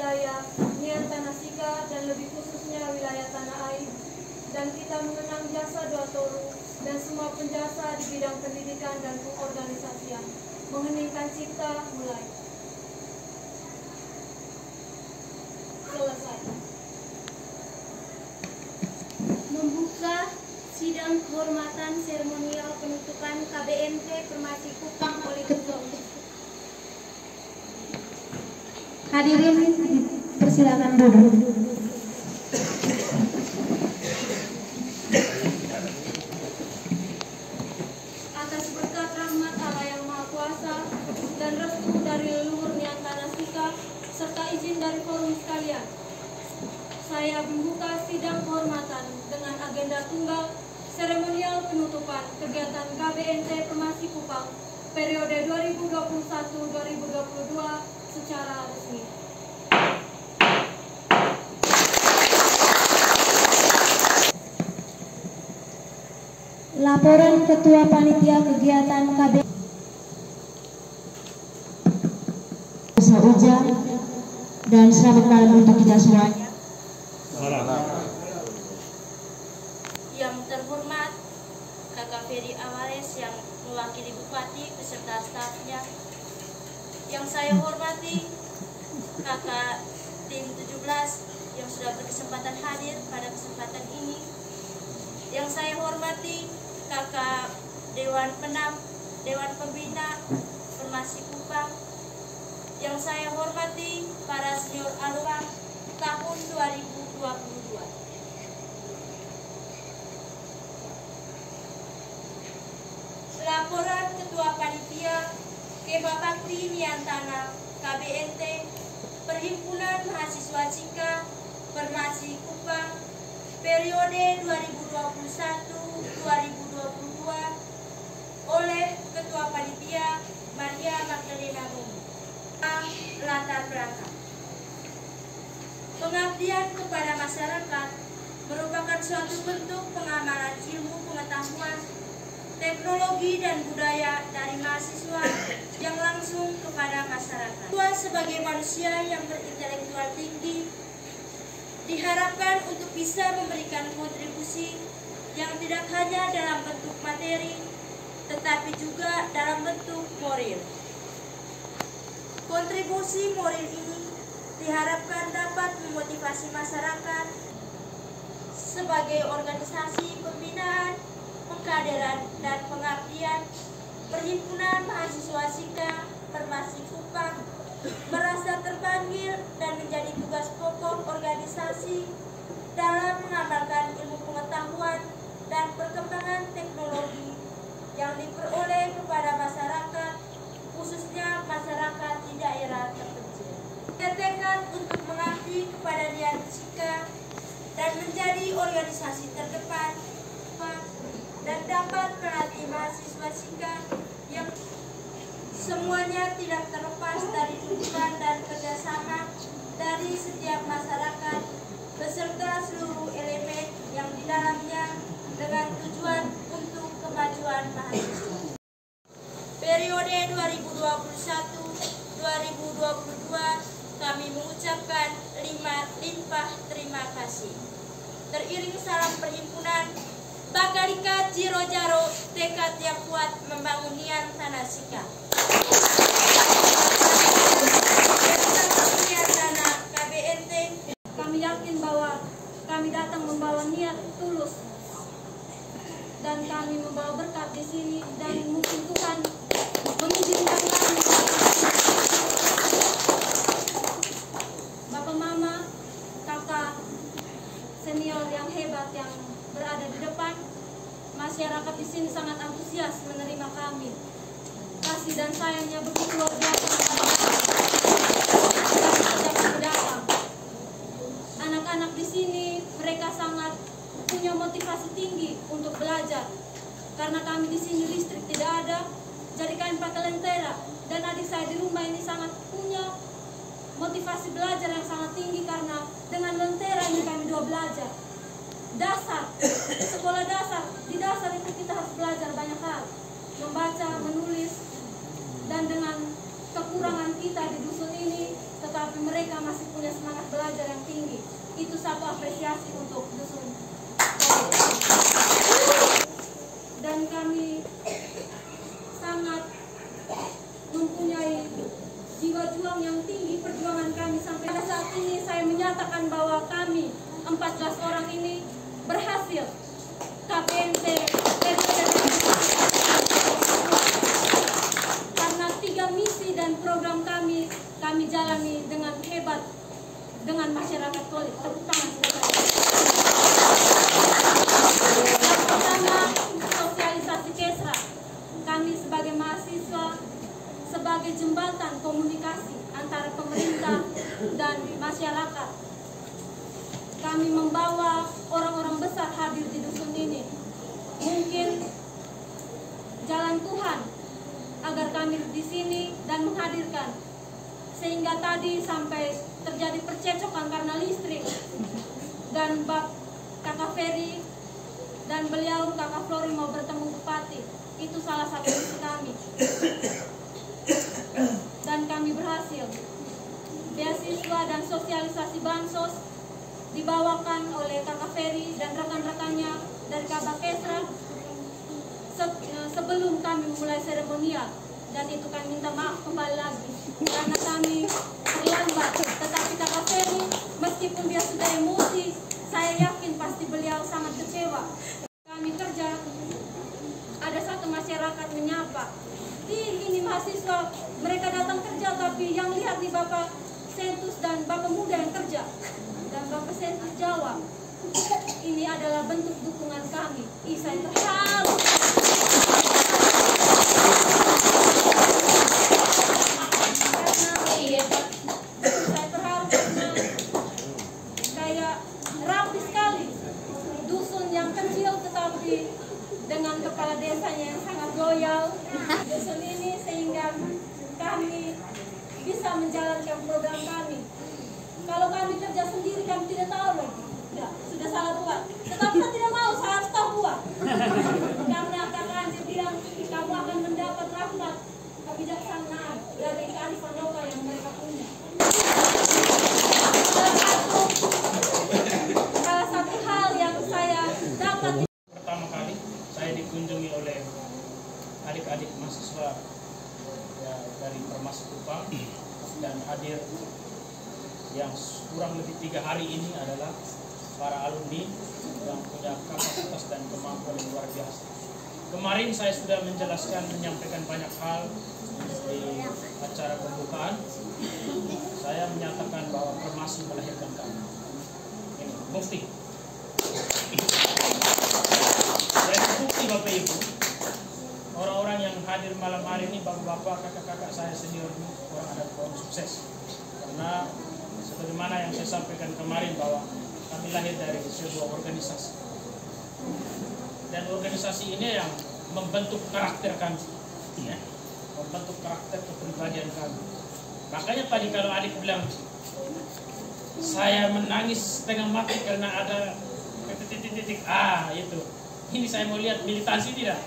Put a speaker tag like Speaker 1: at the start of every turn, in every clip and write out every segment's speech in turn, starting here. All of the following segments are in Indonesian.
Speaker 1: wilayah Nian Tanah Sika dan lebih khususnya wilayah Tanah Air, dan kita mengenang jasa Dua Toru dan semua penjasa di bidang pendidikan dan pengorganisasian. Mengheningkan cipta, mulai. Selesai.
Speaker 2: Membuka sidang kehormatan seremonial penutupan KBNT Permasi Kupang oleh Ketua Umum.
Speaker 3: Hadirin persilakan duduk.
Speaker 1: Atas berkat rahmat Allah yang Maha Kuasa dan restu dari leluhur Nian Tanah Sika serta izin dari forum sekalian, saya membuka sidang kehormatan dengan agenda tunggal seremonial penutupan kegiatan KBNT Permasi Kupang periode 2021-2022 secara resmi.
Speaker 3: Laporan Ketua Panitia Kegiatan KB Uja dan selamat malam untuk kita semuanya.
Speaker 2: Yang terhormat Kakak Ferry Awales yang mewakili Bupati beserta stafnya. Yang saya hormati Kakak tim 17 yang sudah berkesempatan hadir pada kesempatan ini. Yang saya hormati Kakak Dewan Pembina Permasi Kupang. Yang saya hormati para senior alumni tahun 2022. Laporan Ketua Panitia Kema Bakti Nian Tanah KBNT Perhimpunan Mahasiswa Sika Permasi Kupang periode 2021-2022 oleh Ketua Panitia Maria Magdalena Bumi. Latar belakang pengabdian kepada masyarakat merupakan suatu bentuk pengamalan ilmu pengetahuan, teknologi dan budaya dari mahasiswa yang langsung kepada masyarakat. Sebagai manusia yang berintelektual tinggi, diharapkan untuk bisa memberikan kontribusi yang tidak hanya dalam bentuk materi, tetapi juga dalam bentuk moral. Kontribusi moral ini diharapkan dapat memotivasi masyarakat sebagai organisasi pembinaan, pengkaderan, dan pengabdian. Perhimpunan Mahasiswa Sika Permasi Kupang merasa terpanggil dan menjadi tugas pokok organisasi dalam mengamalkan ilmu pengetahuan dan perkembangan teknologi yang diperoleh kepada masyarakat, khususnya masyarakat di daerah terpencil. Tekad untuk mengabdi kepada Nian Sika dan menjadi organisasi terdepan dan dapat melatih mahasiswa Sika yang semuanya tidak terlepas dari dukungan dan kerjasama dari setiap masyarakat beserta seluruh elemen yang di dalamnya dengan tujuan untuk kemajuan mahasiswa. Periode 2021-2022 kami mengucapkan limpah terima kasih. Teriring salam perhimpunan, Bakalika Jiro Jaro, tekad yang kuat membangun Nian Tanah Sika. Nian Tanah KBNT,
Speaker 1: Kami yakin bahwa kami datang membawa niat tulus dan kami membawa berkat di sini, dan mungkin Tuhan mengizinkan kami, Bapak Mama, kakak senior yang hebat yang berada di depan, masyarakat di sini sangat antusias menerima kami. Kasih dan sayangnya begitu luar biasa. Anak-anak di sini mereka sangat punya motivasi tinggi untuk belajar. Karena kami di sini listrik tidak ada, jadi kami pakai lentera. Dan adik saya di rumah ini sangat punya motivasi belajar yang sangat tinggi karena dengan lentera ini kami dua belajar. Dasar, sekolah dasar, di dasar itu kita harus belajar banyak hal, membaca, menulis, dan dengan kekurangan kita di dusun ini tetapi mereka masih punya semangat belajar yang tinggi. Itu satu apresiasi untuk dusun. Dan kami sangat mempunyai jiwa juang yang tinggi. Perjuangan kami sampai pada saat ini saya menyatakan bahwa kami 14 orang ini berhasil. KPMT karena 3 misi dan program kami jalani dengan hebat dengan masyarakat Kolit. Tepuk tangan. Yang pertama, sosialisasi Kesra. Kami sebagai mahasiswa sebagai jembatan komunikasi antara pemerintah dan masyarakat. Kami membawa orang-orang besar hadir di dusun ini. Mungkin jalan Tuhan agar kami di sini dan menghadirkan. Sehingga tadi sampai terjadi percecokan karena listrik. Dan Kakak Ferry dan beliau Kakak Flori mau bertemu bupati. Itu salah satu misi kami. Dan kami berhasil. Beasiswa dan sosialisasi bansos dibawakan oleh Kakak Ferry dan rekan-rekannya dari Kabak Kesra sebelum kami mulai seremonial, dan itu kami minta maaf kembali lagi karena kami terlambat. Tetapi Kakak Ferry meskipun dia sudah emosi, saya yakin pasti beliau sangat kecewa. Kami kerja, ada satu masyarakat menyapa, ini mahasiswa mereka datang kerja tapi yang lihat di Bapak Sentus dan Bapak Muda yang kerja. Dan Bapak Sentus jawab, ini adalah bentuk dukungan kami. Saya terharu. Saya terharu karena kayak rapi sekali. Dusun yang kecil tetapi dengan kepala desanya yang sangat loyal. Dusun ini sehingga kami bisa menjalankan program kami. Kalau kami kerja sendiri, kami tidak tahu lagi. Ya, sudah salah buat. Tetapi saya tidak mau, saya harus tahu buat. Karena Kakak Anjir bilang, kamu akan mendapat rahmat kebijaksanaan dari kearifan lokal yang mereka punya. Salah satu hal yang saya dapat.
Speaker 4: Pertama kali saya dikunjungi oleh adik-adik mahasiswa ya, dari Permas Kupang, dan hadir yang kurang lebih 3 hari ini adalah para alumni yang punya kapasitas dan kemampuan yang luar biasa. Kemarin saya sudah menjelaskan, menyampaikan banyak hal di acara pembukaan. Saya menyatakan bahwa Permasi melahirkan kami. Ini bukti. Dan bukti Bapak Ibu, orang-orang yang hadir malam hari ini, bapak-bapak, kakak-kakak saya senior ini, orang adat kaum sukses. Karena sebagaimana yang saya sampaikan kemarin bahwa kami lahir dari sebuah organisasi, dan organisasi ini yang membentuk karakter kami, ya, membentuk karakter kepribadian kami. Makanya tadi kalau adik bilang saya menangis setengah mati karena ada titik-titik, itu ini saya mau lihat militansi tidak.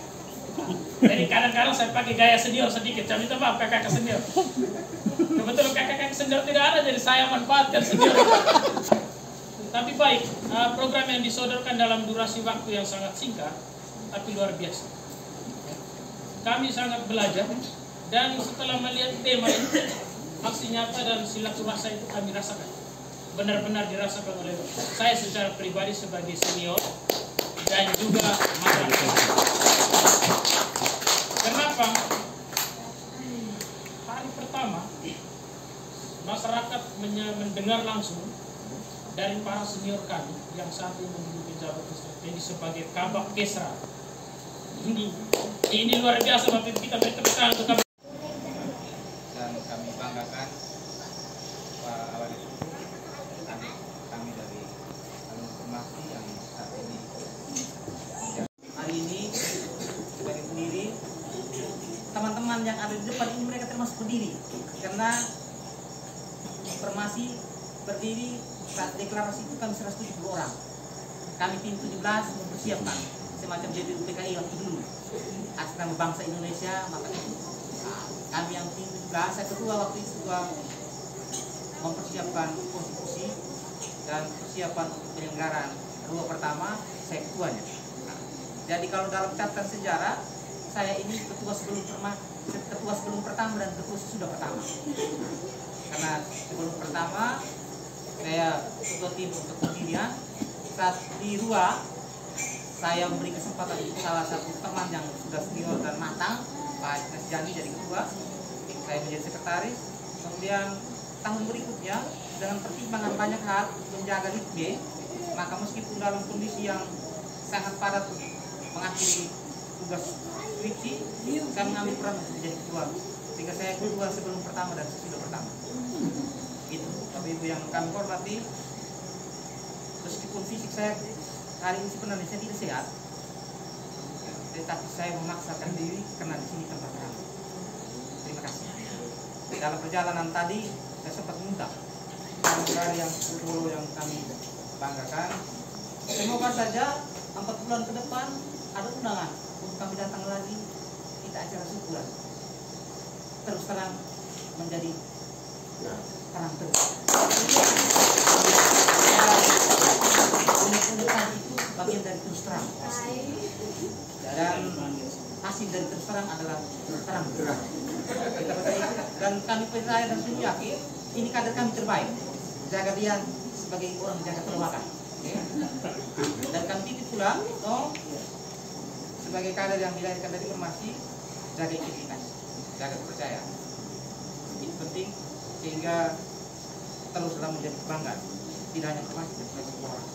Speaker 4: Jadi kadang-kadang saya pakai gaya senior sedikit, saya minta maaf kakak senior. Kebetulan kakak senior tidak ada, jadi saya manfaatkan senior. Tapi baik, program yang disodorkan dalam durasi waktu yang sangat singkat, tapi luar biasa. Kami sangat belajar, dan setelah melihat tema ini, aksi nyata dan silaturahmi itu kami rasakan. Benar-benar dirasakan oleh saya secara pribadi sebagai senior, dan juga masyarakat. Kenapa? Hari pertama masyarakat mendengar langsung dari para senior kami yang saat ini menduduki jabatan strategis sebagai Kabak Kesra. Ini luar biasa, Bapak kita bertepuk tangan untuk kami.
Speaker 5: Dan kami banggakan para awal suku, adik kami dari alumni Permasi yang saat ini. Hari ini dari sendiri, teman-teman yang ada di depan ini mereka termasuk berdiri karena Permasi berdiri saat deklarasi itu kami 170 orang. Kami tim 17 mempersiapkan semacam jadi UPKI waktu dulu atas nama bangsa Indonesia. Maka itu kami yang tim 17, saya ketua waktu itu, ketua mempersiapkan konstitusi dan persiapan penyelenggaraan RUA pertama, saya ketuanya. Nah, jadi kalau dalam catatan sejarah, saya ini ketua sebelum pertama dan ketua sesudah pertama. Karena sebelum pertama saya ketua tim untuk pendirian, saat di RUA saya memberi kesempatan salah satu teman yang sudah senior dan matang, Pak Mas Jani jadi ketua, saya menjadi sekretaris. Kemudian tahun berikutnya dengan pertimbangan banyak hal menjaga ritme, maka meskipun dalam kondisi yang sangat padat mengakhiri tugas skripsi, kami mengambil peran untuk menjadi ketua, sehingga saya ketua sebelum pertama dan sesudah pertama. Gitu, Bapak Ibu yang kami hormati, meskipun fisik saya hari ini sebenarnya saya tidak sehat, tetapi saya memaksakan diri karena di sini tempat kami. Terima kasih. Dalam perjalanan tadi saya sempat minta dari yang Solo yang kami banggakan, semoga saja 4 bulan ke depan ada undangan untuk kami datang lagi kita acara syukuran. Terus terang menjadi terang terus. Unik-unik tadi itu bagian dari terus terang. Dan hasil dari terus terang adalah terang. Dan kami percaya dan sungguh yakin ini kader kami terbaik. Jaga dia sebagai orang jaga keluarga. Dan kami titip pula sebagai kader yang dilahirkan dari formasi, jaga integritas, jaga kepercayaan. Itu penting sehingga teruslah menjadi kebanggaan tidak hanya formasi tapi semua orang.